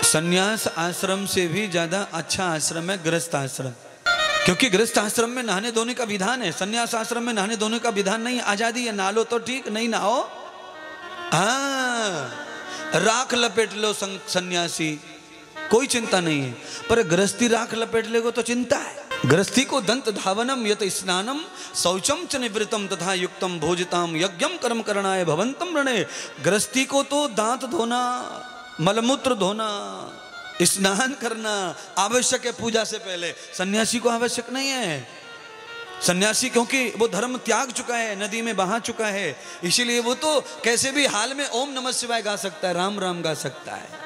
संन्यास आश्रम से भी ज्यादा अच्छा आश्रम है गृहस्थ आश्रम, क्योंकि गृहस्थ आश्रम में नहाने धोने का विधान है, संन्यास आश्रम में नहाने धोने का विधान नहीं। आजादी है, नहा लो तो ठीक, नहीं नहाओ राख लपेट लो सन्यासी, कोई चिंता नहीं है। पर गृहस्थी राख लपेट लेगो तो चिंता है। गृहस्थी को दंत धावनम यत स्नानम शौचम च निवृतम तथा युक्तम भोजिताम यज्ञम कर्म करणाय भवंतम रणे। गृहस्थी को तो दांत धोना, मलमूत्र धोना, स्नान करना आवश्यक है पूजा से पहले। सन्यासी को आवश्यक नहीं है। सन्यासी क्योंकि वो धर्म त्याग चुका है, नदी में बहा चुका है, इसीलिए वो तो कैसे भी हाल में ओम नमः शिवाय गा सकता है, राम राम गा सकता है।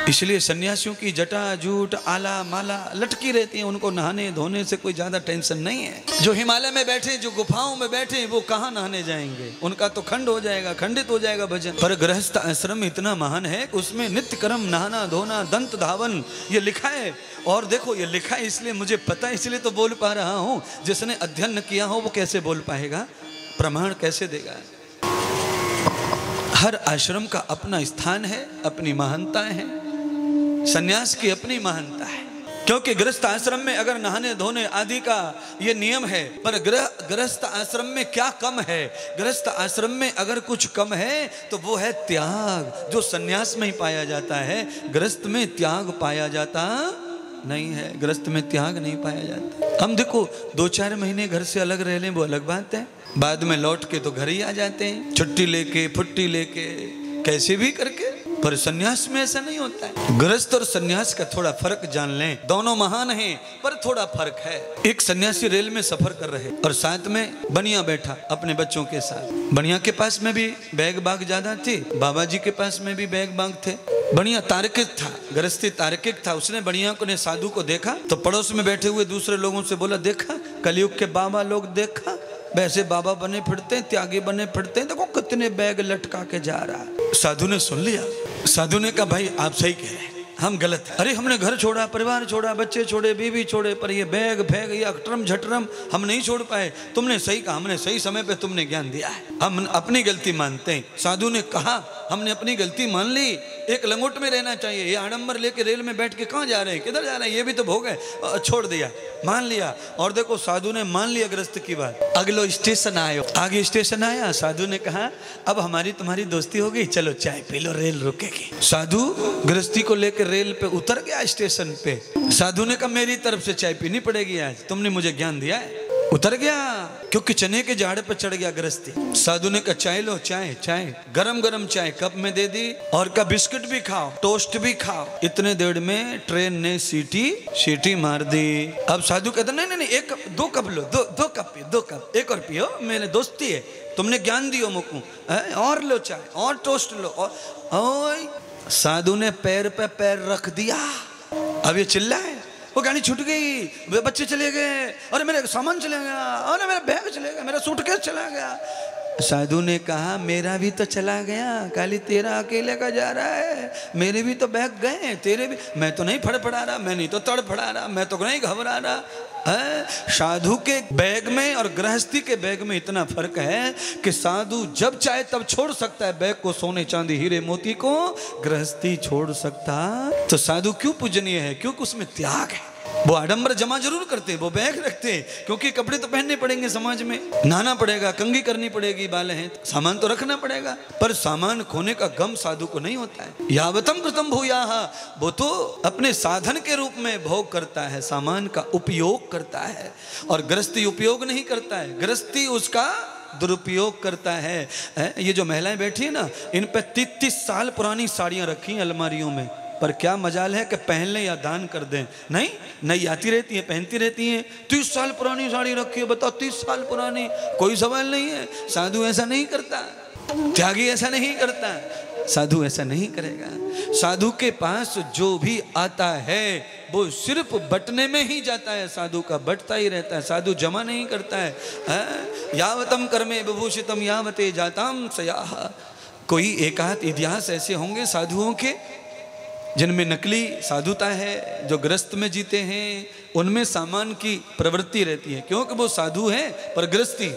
इसलिए सन्यासियों की जटा जूट आला माला लटकी रहती है, उनको नहाने धोने से कोई ज्यादा टेंशन नहीं है। जो हिमालय में बैठे, जो गुफाओं में बैठे, वो कहाँ नहाने जाएंगे, उनका तो खंड हो जाएगा, खंडित हो जाएगा भजन। पर गृहस्थ आश्रम इतना महान है, उसमें नित्य कर्म नहाना धोना दंत धावन ये लिखा है। और देखो ये लिखा है इसलिए मुझे पता है, इसलिए तो बोल पा रहा हूँ। जिसने अध्ययन न किया हो वो कैसे बोल पाएगा, प्रमाण कैसे देगा। हर आश्रम का अपना स्थान है, अपनी महानता है, सन्यास की अपनी महानता है। क्योंकि गृहस्थ आश्रम में अगर नहाने धोने आदि का ये नियम है, पर गृहस्थ आश्रम में क्या कम है? गृहस्थ आश्रम में अगर कुछ कम है तो वो है त्याग, जो सन्यास में ही पाया जाता है। गृहस्थ में त्याग पाया जाता नहीं है, गृहस्थ में त्याग नहीं पाया जाता। हम देखो 2-4 महीने घर से अलग रह लें वो अलग बात है, बाद में लौट के तो घर ही आ जाते हैं, छुट्टी लेके फुट्टी लेके कैसे भी करके। पर सन्यास में ऐसा नहीं होता है। गृहस्थ और सन्यास का थोड़ा फर्क जान लें। दोनों महान हैं पर थोड़ा फर्क है। एक सन्यासी रेल में सफर कर रहे और साथ में बनिया बैठा अपने बच्चों के साथ। बनिया के पास में भी बैग बाग ज्यादा थे, बाबा जी के पास में भी बैग बाग थे। बनिया तार्किक था, गृहस्थी तार्किक था। उसने बनिया को ने साधु को देखा तो पड़ोस में बैठे हुए दूसरे लोगों से बोला, देखा कलयुग के बाबा लोग, देखा वैसे बाबा बने फिरते हैं, त्यागी बने फिरते हैं, देखो कितने बैग लटका के जा रहा है। साधु ने सुन लिया। साधु ने कहा, भाई आप सही कह रहे हैं, हम गलत है। अरे हमने घर छोड़ा, परिवार छोड़ा, बच्चे छोड़े, बीवी छोड़े, पर ये बैग फैग ये अटरम झटरम हम नहीं छोड़ पाए। तुमने सही कहा, हमने सही समय पे तुमने ज्ञान दिया है, हम अपनी गलती मानते हैं। साधु ने कहा, हमने अपनी गलती मान ली, एक लंगोट में रहना चाहिए। ये आडंबर लेके रेल में बैठ के कहाँ जा रहे हैं, किधर जा रहे हैं, ये भी तो भोग है। छोड़ दिया, मान लिया। और देखो साधु ने मान लिया गृहस्थ की बात। अगलो स्टेशन आयो, आगे स्टेशन आया। साधु ने कहा, अब हमारी तुम्हारी दोस्ती हो गई, चलो चाय पी लो, रेल रुकेगी। साधु गृहस्थी को लेकर रेल पे उतर गया स्टेशन पे। साधु ने कहा, मेरी तरफ से चाय पीनी पड़ेगी आज, तुमने मुझे ज्ञान दिया है। उतर गया, क्योंकि चने के झाड़ पे चढ़ गया गृहस्थी। साधु ने कहा, चाय लो, चाय चाय, गरम गरम चाय कप में दे दी, और का बिस्किट भी खाओ, टोस्ट भी खाओ। इतने देर में ट्रेन ने सीटी मार दी। अब साधु कहता, नहीं नहीं, एक दो कप लो, दो कप पियो, 2 कप, एक और पियो, मेरे दोस्ती है, तुमने ज्ञान दियो मुझको, और लो चाय, और टोस्ट लो। और साधु ने पैर पे पैर रख दिया। अब ये चिल्लाए, वो गाड़ी छूट गई, वे बच्चे चले गए, अरे मेरा सामान चला गया, अरे मेरा बैग चला गया, मेरा सूटकेस चला गया। साधु ने कहा, मेरा भी तो चला गया, खाली तेरा अकेले का जा रहा है, मेरे भी तो बैग गए, तेरे भी। मैं तो नहीं फड़फड़ा रहा, मैं नहीं तो तड़फड़ा रहा, मैं तो नहीं घबरा रहा है। साधु के बैग में और गृहस्थी के बैग में इतना फर्क है कि साधु जब चाहे तब छोड़ सकता है बैग को, सोने चांदी हीरे मोती को। गृहस्थी छोड़ सकता तो साधु क्यों पूजनीय है? क्योंकि उसमें त्याग है। वो आडंबर जमा जरूर करते, वो बैग रखते, क्योंकि कपड़े तो पहनने पड़ेंगे, समाज में नहाना पड़ेगा, कंघी करनी पड़ेगी, बाल हैं, सामान तो रखना पड़ेगा। पर सामान खोने का गम साधु को नहीं होता है। यावतम कृतम भूयाः, वो तो अपने साधन के रूप में भोग करता है, सामान का उपयोग करता है। और गृहस्थी उपयोग नहीं करता है, गृहस्थी उसका दुरुपयोग करता है। ये जो महिलाएं बैठी है ना, इन पे 30 साल पुरानी साड़ियां रखी हैं अलमारियों में, पर क्या मजाल है कि पहन लें या दान कर दें। नहीं, नई आती रहती है, पहनती रहती हैं। 30 साल पुरानी साड़ी रखी है, बताओ 30 साल पुरानी, कोई सवाल नहीं है। साधु ऐसा नहीं करता, त्यागी ऐसा नहीं करता, साधु ऐसा नहीं करेगा। साधु के पास जो भी आता है वो सिर्फ बटने में ही जाता है, साधु का बटता ही रहता है, साधु जमा नहीं करता है। यावतम कर्मे विभूषितम यावते जाताम सयाह। कोई एकाध इतिहास ऐसे होंगे साधुओं के जिनमें नकली साधुता है, जो गृहस्थ में जीते हैं, उनमें सामान की प्रवृत्ति रहती है, क्योंकि वो साधु हैं पर गृहस्थी,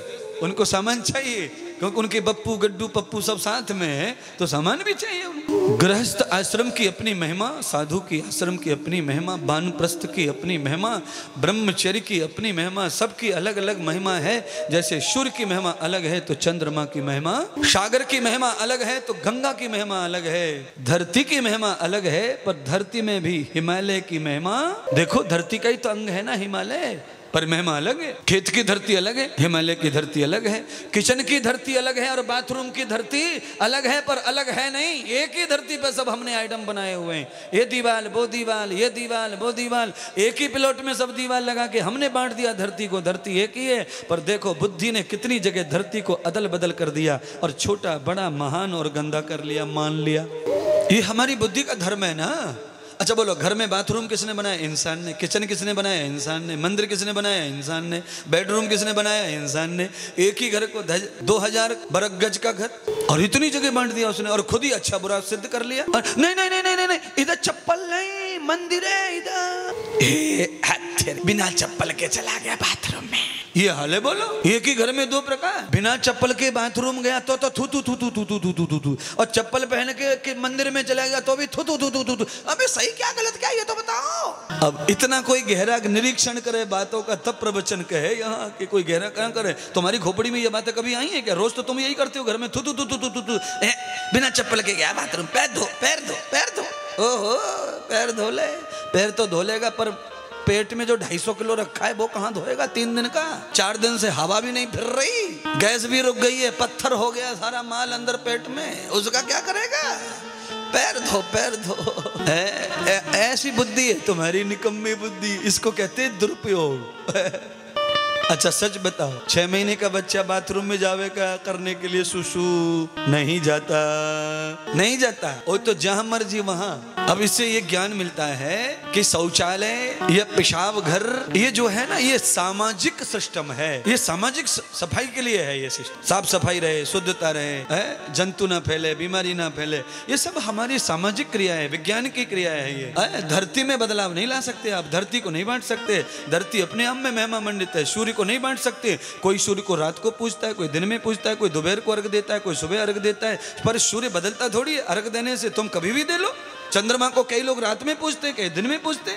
उनको सामान चाहिए, क्योंकि उनके बप्पू गड्डू पप्पू सब साथ में है, तो सामान भी चाहिए उनको। गृहस्थ आश्रम की अपनी महिमा, साधु की आश्रम की अपनी महिमा, वानप्रस्थ की अपनी महिमा, ब्रह्मचर्य की अपनी महिमा, सबकी अलग अलग महिमा है। जैसे सूर्य की महिमा अलग है तो चंद्रमा की महिमा, सागर की महिमा अलग है तो गंगा की महिमा अलग है, धरती की महिमा अलग है, पर धरती में भी हिमालय की महिमा। देखो धरती का ही तो अंग है ना हिमालय, पर महिमा अलग है। खेत की धरती अलग है, हिमालय की धरती अलग है, किचन की धरती अलग है और बाथरूम की धरती अलग है, पर अलग है नहीं। एक ही धरती पर सब हमने आइटम बनाए हुए हैं, ये दीवाल वो दीवाल, ये दीवाल वो दीवाल, एक ही प्लॉट में सब दीवाल लगा के हमने बांट दिया धरती को। धरती एक ही है, पर देखो बुद्धि ने कितनी जगह धरती को अदल बदल कर दिया और छोटा बड़ा महान और गंदा कर लिया, मान लिया। ये हमारी बुद्धि का धर्म है ना। अच्छा बोलो, घर में बाथरूम किसने बनाया? इंसान ने। किचन किसने बनाया? इंसान ने। मंदिर किसने बनाया? इंसान ने। बेडरूम किसने बनाया? इंसान ने। एक ही घर को 2000 वर्ग गज का घर और इतनी जगह बांट दिया उसने, और खुद ही अच्छा बुरा सिद्ध कर लिया। नहीं नहीं नहीं नहीं नहीं, इधर चप्पल नहीं, मंदिर है इधर। बिना चप्पल के चला गया बाथरूम में, ये हाल है। बोलो, एक ही घर में दो प्रकार। बिना चप्पल के बाथरूम गया तो थू थू थू थू थू थू थू थू, और चप्पल पहन के मंदिर में चला गया तो भी थू थू थू थू थू। अबे सही क्या गलत क्या ये तो बताओ। अब इतना कोई गहरा निरीक्षण करे बातों का तब प्रवचन कहे, यहाँ के कोई गहरा कहाँ करे। तुम्हारी खोपड़ी में ये बातें कभी आई है क्या? रोज तो तुम यही करते हो घर में, थू थू थू थू थू थू। बिना चप्पल के गया बाथरूम, पैर धो पैर धो पैर धो। ओहो, पैर धो ले, पैर तो धो लेगा, पर पेट में जो 250 किलो रखा है वो कहाँ धोएगा? 3 दिन का, 4 दिन से हवा भी नहीं फिर रही, गैस भी रुक गई है, पत्थर हो गया सारा माल अंदर पेट में, उसका क्या करेगा? पैर धो पैर धो। ऐसी बुद्धि है तुम्हारी, निकम्मी बुद्धि, इसको कहते हैं दुरुपयोग। अच्छा सच बताओ, 6 महीने का बच्चा बाथरूम में जावेगा करने के लिए, सुसु नहीं जाता, नहीं जाता, वो तो जहां मर्जी वहां। अब इससे ये ज्ञान मिलता है कि शौचालय या पेशाब घर ये जो है ना, ये सामाजिक सिस्टम है, ये सामाजिक सफाई के लिए है। ये सिस्टम साफ सफाई रहे, शुद्धता रहे, जंतु ना फैले, बीमारी ना फैले, ये सब हमारी सामाजिक क्रिया है, विज्ञान की क्रिया है। ये धरती में बदलाव नहीं ला सकते आप, धरती को नहीं बांट सकते। धरती अपने आप में महिमा मंडित है। सूर्य को नहीं बांट सकते, कोई सूर्य को रात को पूजता है, कोई दिन में पूजता है, कोई दोपहर को अर्घ देता है, कोई सुबह अर्घ देता है, पर सूर्य बदलता थोड़ी है। अर्घ देने से तुम कभी भी दे लो। चंद्रमा को कई लोग रात में पूजते, कई दिन में पूजते।